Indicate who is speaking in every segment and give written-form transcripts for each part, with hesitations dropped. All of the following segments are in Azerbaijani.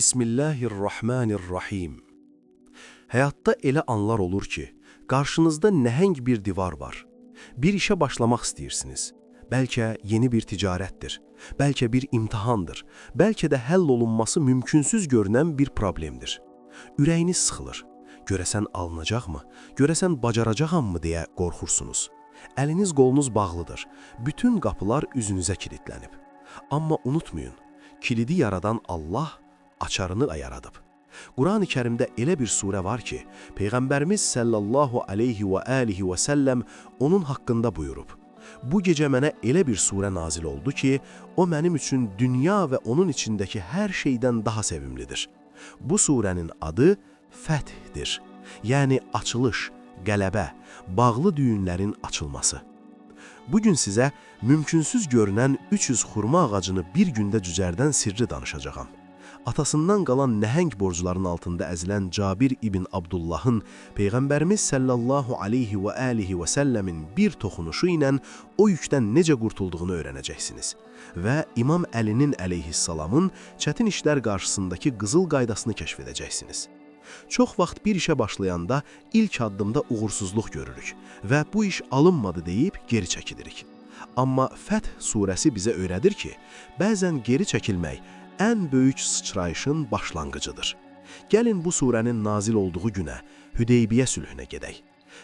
Speaker 1: Bismillahirrahmanirrahim. Həyatda elə anlar olur ki, qarşınızda nəhəng bir divar var. Bir işə başlamaq istəyirsiniz. Bəlkə yeni bir ticarətdir, bəlkə bir imtahandır, bəlkə də həll olunması mümkünsüz görünən bir problemdir. Ürəyiniz sıxılır. Görəsən alınacaqmı, görəsən bacaracağammı deyə qorxursunuz. Əliniz qolunuz bağlıdır, bütün qapılar üzünüzə kilitlənib. Amma unutmayın, kilidi yaradan Allah açarını da yaradıb. Quran-ı Kərimdə elə bir surə var ki, Peyğəmbərimiz sallallahu aleyhi və alihi və səlləm onun haqqında buyurub. Bu gecə mənə elə bir surə nazil oldu ki, o mənim üçün dünya və onun içindəki hər şeydən daha sevimlidir. Bu surənin adı Fəthdir, yəni açılış, qələbə, bağlı düyünlərin açılması. Bugün sizə mümkünsüz görünən 300 xurma ağacını bir gündə cücərdən sirri danışacağam. Atasından qalan nəhəng borcların altında əzilən Cabir ibn Abdullahın Peyğəmbərimiz sallallahu aleyhi və alihi və səlləmin bir toxunuşu ilə o yükdən necə qurtulduğunu öyrənəcəksiniz. Və İmam Əlinin əleyhissalamın çətin işlər qarşısındakı qızıl qaydasını kəşf edəcəksiniz. Çox vaxt bir işə başlayanda ilk addımda uğursuzluq görürük və bu iş alınmadı deyib geri çəkilirik. Amma Fəth surəsi bizə öyrədir ki, bəzən geri çəkilmək ən böyük sıçrayışın başlanğıcıdır. Gəlin bu surənin nazil olduğu günə, Hüdeybiyyə sülhünə gedək.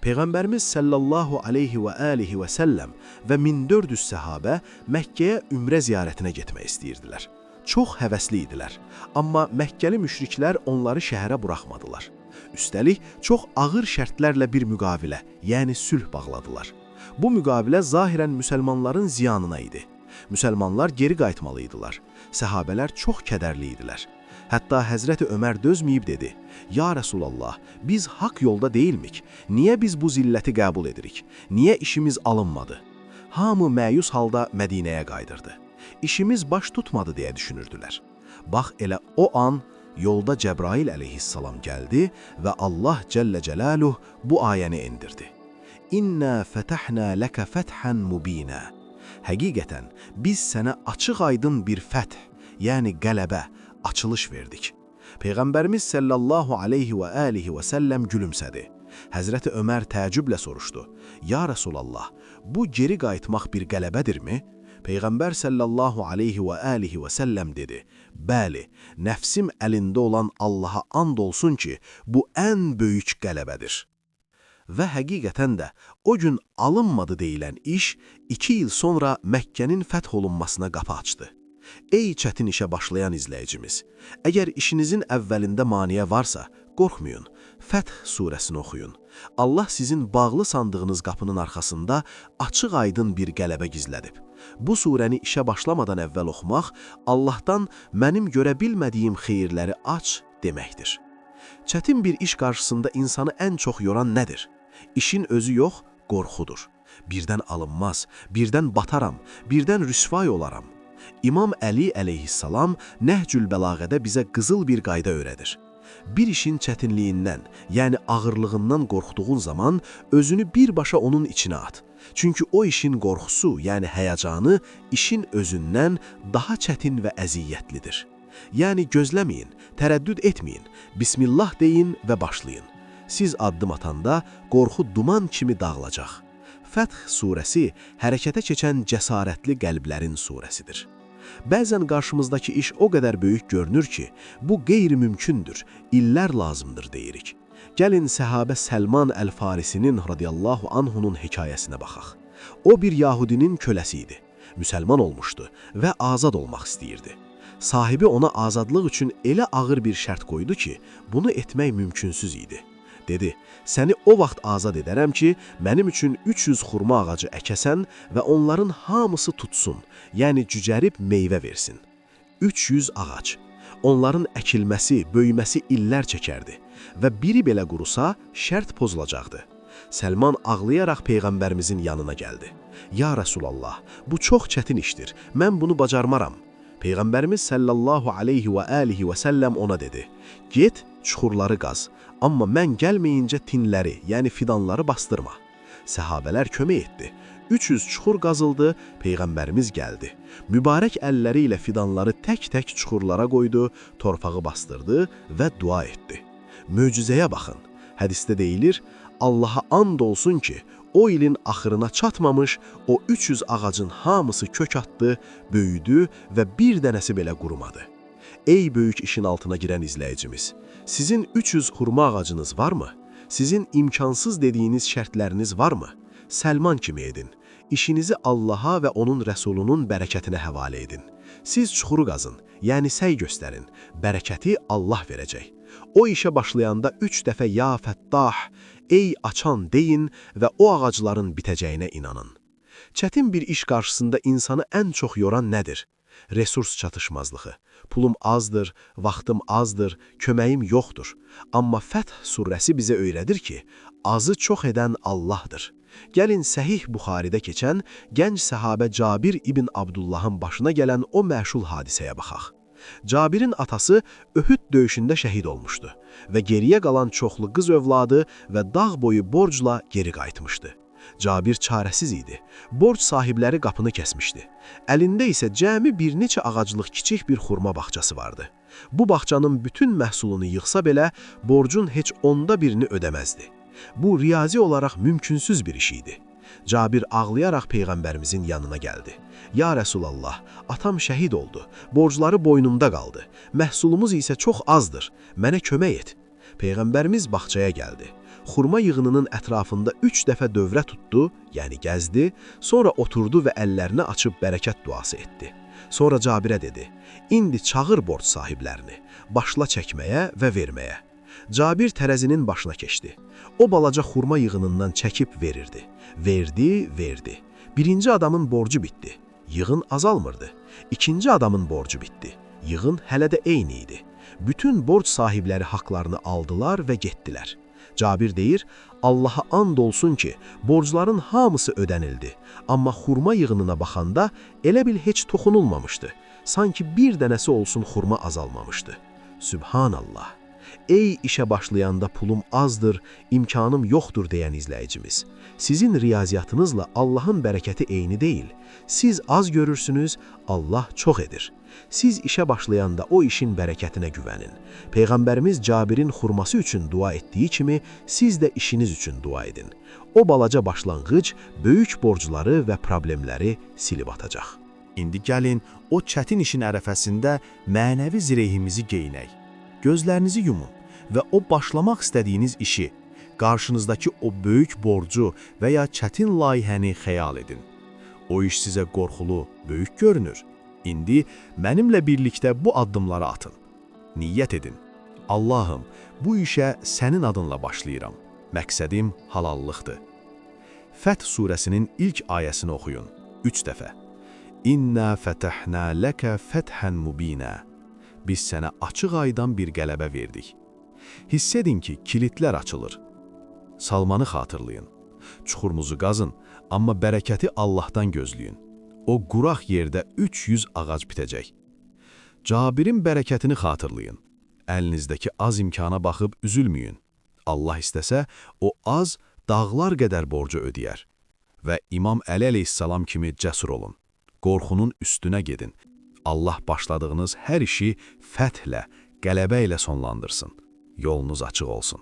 Speaker 1: Peyğəmbərimiz sallallahu aleyhi və alihi və səlləm və 1400 səhabə Məkkəyə ümrə ziyarətinə getmək istəyirdilər. Çox həvəsli idilər, amma Məkkəli müşriklər onları şəhərə buraxmadılar. Üstəlik, çox ağır şərtlərlə bir müqavilə, yəni sülh bağladılar. Bu müqavilə zahirən müsəlmanların ziyanına idi. Müsəlmanlar geri qayıtmalıydılar. Səhabələr çox kədərli idilər. Hətta Həzrəti Ömər dözməyib dedi, Ya Rəsulallah, biz haqq yolda deyilmik, niyə biz bu zilləti qəbul edirik, niyə işimiz alınmadı? Hamı məyus halda Mədinəyə qaydırdı. İşimiz baş tutmadı deyə düşünürdülər. Bax elə o an yolda Cəbrail əleyhissalam gəldi və Allah Cəllə Cəlaluhu bu ayəni endirdi. İnna fətəhnə ləkə fəthən mubinə. Həqiqətən, biz sənə açıq-aydın bir fəth, yəni qələbə, açılış verdik. Peyğəmbərimiz sallallahu aleyhi və alihi və səlləm gülümsədi. Həzrəti Ömər təəccüblə soruşdu, Ya Rəsulallah, bu geri qayıtmaq bir qələbədirmi? Peyğəmbər sallallahu aleyhi və alihi və səlləm dedi, Bəli, nəfsim əlində olan Allaha and olsun ki, bu ən böyük qələbədir. Və həqiqətən də o gün alınmadı deyilən iş 2 il sonra Məkkənin fəth olunmasına qapı açdı. Ey çətin işə başlayan izləyicimiz, əgər işinizin əvvəlində maniyə varsa, qorxmayın, Fəth surəsini oxuyun. Allah sizin bağlı sandığınız qapının arxasında açıq-aydın bir qələbə gizlədib. Bu surəni işə başlamadan əvvəl oxumaq, Allahdan mənim görə bilmədiyim xeyirləri aç deməkdir. Çətin bir iş qarşısında insanı ən çox yoran nədir? İşin özü yox, qorxudur. Birdən alınmaz, birdən bataram, birdən rüsvay olaram. İmam Əli əleyhissalam Nəhcül Bəlağədə bizə qızıl bir qayda öyrədir. Bir işin çətinliyindən, yəni ağırlığından qorxduğun zaman özünü birbaşa onun içinə at. Çünki o işin qorxusu, yəni həyəcanı, işin özündən daha çətin və əziyyətlidir. Yəni gözləməyin, tərəddüd etməyin, Bismillah deyin və başlayın. Siz addım atanda qorxu duman kimi dağılacaq. Fəth surəsi hərəkətə keçən cəsarətli qəlblərin surəsidir. Bəzən qarşımızdakı iş o qədər böyük görünür ki, bu qeyri-mümkündür, illər lazımdır deyirik. Gəlin səhabə Səlman Əl-Farisinin radiyallahu anhunun hekayəsinə baxaq. O bir Yahudinin köləsi idi. Müsəlman olmuşdu və azad olmaq istəyirdi. Sahibi ona azadlıq üçün elə ağır bir şərt qoydu ki, bunu etmək mümkünsüz idi. Dedi, səni o vaxt azad edərəm ki, mənim üçün 300 xurma ağacı əkəsən və onların hamısı tutsun, yəni cücərib meyvə versin. 300 ağac. Onların əkilməsi, böyüməsi illər çəkərdi və biri belə qurusa, şərt pozulacaqdı. Səlman ağlayaraq Peyğəmbərimizin yanına gəldi. Ya Rəsulallah, bu çox çətin işdir, mən bunu bacarmaram. Peyğəmbərimiz sallallahu aleyhi və alihi və səlləm ona dedi, get, çuxurları qaz, amma mən gəlməyincə tinləri, yəni fidanları bastırma. Səhabələr kömək etdi. 300 çuxur qazıldı, Peyğəmbərimiz gəldi. Mübarək əlləri ilə fidanları tək-tək çuxurlara qoydu, torpağı bastırdı və dua etdi. Möcüzəyə baxın. Hədisdə deyilir, Allaha and olsun ki, o ilin axırına çatmamış, o 300 ağacın hamısı kök atdı, böyüdü və bir dənəsi belə qurumadı. Ey böyük işin altına girən izləyicimiz, sizin 300 xurma ağacınız varmı? Sizin imkansız dediyiniz şərtləriniz varmı? Səlman kimi edin. İşinizi Allaha və onun rəsulunun bərəkətinə həvalə edin. Siz çuxuru qazın, yəni səy göstərin. Bərəkəti Allah verəcək. O işə başlayanda 3 dəfə ya Fəttah, ey açan deyin və o ağacların bitəcəyinə inanın. Çətin bir iş qarşısında insanı ən çox yoran nədir? Resurs çatışmazlığı. Pulum azdır, vaxtım azdır, köməyim yoxdur. Amma Fəth surəsi bizə öyrədir ki, azı çox edən Allahdır. Gəlin Səhih Buxaridə keçən gənc səhabə Cabir ibn Abdullahın başına gələn o məşhur hadisəyə baxaq. Cabirin atası Öhüd döyüşündə şəhid olmuşdu və geriyə qalan çoxlu qız övladı və dağ boyu borcla geri qayıtmışdı. Cabir çarəsiz idi. Borc sahibləri qapını kəsmişdi. Əlində isə cəmi bir neçə ağaclıq kiçik bir xurma bağçası vardı. Bu bağçanın bütün məhsulunu yığsa belə, borcun heç onda birini ödəməzdi. Bu riyazi olaraq mümkünsüz bir iş idi. Cabir ağlayaraq Peyğəmbərimizin yanına gəldi. Ya Rəsulallah, atam şəhid oldu, borcları boynumda qaldı, məhsulumuz isə çox azdır, mənə kömək et. Peyğəmbərimiz bağçaya gəldi. Xurma yığınının ətrafında 3 dəfə dövrə tutdu, yəni gəzdi, sonra oturdu və əllərini açıb bərəkət duası etdi. Sonra Cabirə dedi, indi çağır borc sahiblərini, başla çəkməyə və verməyə. Cabir tərəzinin başına keçdi. O balaca xurma yığınından çəkib verirdi. Verdi. Birinci adamın borcu bitdi. Yığın azalmırdı. İkinci adamın borcu bitdi. Yığın hələ də eyni idi. Bütün borc sahibləri haqlarını aldılar və getdilər. Cabir deyir, Allaha and olsun ki, borcların hamısı ödənildi. Amma xurma yığınına baxanda elə bil heç toxunulmamışdı. Sanki bir dənəsi olsun xurma azalmamışdı. Sübhanallah. Ey işə başlayanda pulum azdır, imkanım yoxdur deyən izləyicimiz. Sizin riyaziyyatınızla Allahın bərəkəti eyni deyil. Siz az görürsünüz, Allah çox edir. Siz işə başlayanda o işin bərəkətinə güvənin. Peyğəmbərimiz Cabirin xurması üçün dua etdiyi kimi, siz də işiniz üçün dua edin. O balaca başlanğıc, böyük borcları və problemləri silib atacaq.
Speaker 2: İndi gəlin, o çətin işin ərəfəsində mənəvi zirehimizi geyinək. Gözlərinizi yumun və o başlamaq istədiyiniz işi, qarşınızdakı o böyük borcu və ya çətin layihəni xəyal edin. O iş sizə qorxulu, böyük görünür. İndi mənimlə birlikdə bu addımları atın. Niyyət edin. Allahım, bu işə sənin adınla başlayıram. Məqsədim halallıqdır. Fəth surəsinin ilk ayəsini oxuyun. 3 dəfə. İnna fətəhnə ləkə fəthən mubinə. Biz sənə açıq aydan bir qələbə verdik. Hiss edin ki, kilitlər açılır. Salmanı xatırlayın. Çuxurunuzu qazın, amma bərəkəti Allahdan gözləyin. O quraq yerdə 300 ağac bitəcək. Cabirin bərəkətini xatırlayın. Əlinizdəki az imkana baxıb üzülməyin. Allah istəsə, o az dağlar qədər borcu ödəyər. Və İmam Əli əleyhissalam kimi cəsur olun. Qorxunun üstünə gedin. Allah başladığınız hər işi fəthlə, qələbə ilə sonlandırsın. Yolunuz açıq olsun.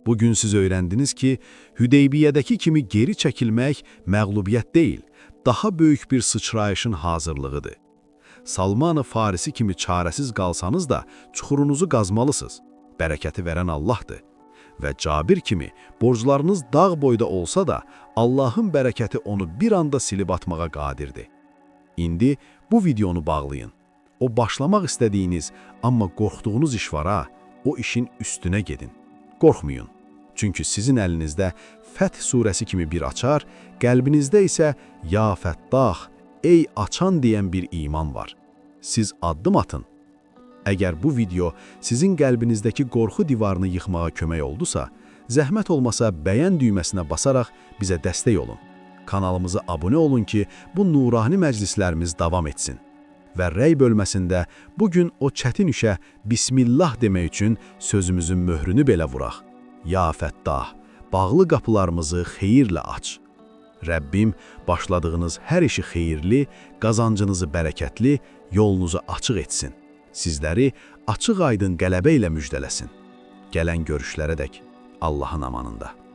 Speaker 2: Bugün siz öyrəndiniz ki, Hüdeybiyyədəki kimi geri çəkilmək məğlubiyyət deyil, daha böyük bir sıçrayışın hazırlığıdır. Salman-ı Farisi kimi çarəsiz qalsanız da çuxurunuzu qazmalısınız. Bərəkəti verən Allahdır. Və Cabir kimi borclarınız dağ boyda olsa da Allahın bərəkəti onu bir anda silib atmağa qadirdir. İndi bu videonu bağlayın. O başlamaq istədiyiniz, amma qorxduğunuz iş var ha, o işin üstünə gedin. Qorxmayın. Çünki sizin əlinizdə Fəth surəsi kimi bir açar, qəlbinizdə isə Ya Fəttah, ey açan deyən bir iman var. Siz addım atın. Əgər bu video sizin qəlbinizdəki qorxu divarını yıxmağa kömək oldusa, zəhmət olmasa bəyən düyməsinə basaraq bizə dəstək olun. Kanalımıza abunə olun ki, bu nurani məclislərimiz davam etsin. Və rəy bölməsində bugün o çətin işə Bismillah demək üçün sözümüzün möhrünü belə vuraq. Ya Fəttah, bağlı qapılarımızı xeyirlə aç. Rəbbim başladığınız hər işi xeyirli, qazancınızı bərəkətli, yolunuzu açıq etsin. Sizləri açıq-aydın qələbə ilə müjdələsin. Gələn görüşlərədək Allahın amanında.